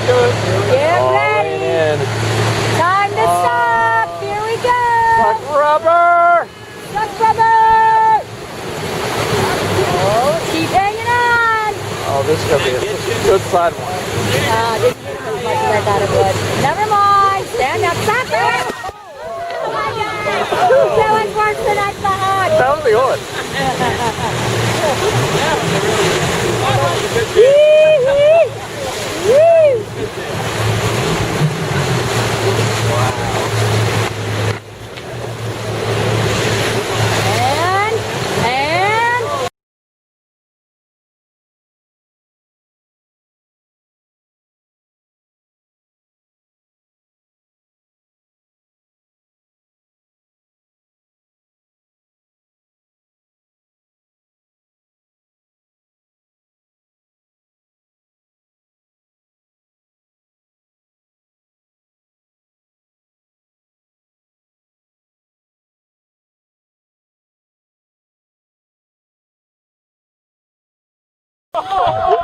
Get ready. In. Time to stop. Here we go. Suck rubber. Suck rubber. Oh, keep hanging on. Oh, this is going to be a good fun one. This isn't as much as I thought it would. Never mind. Stand up. Stop it. Oh my God. That was worse than I thought. That was the good. Oh!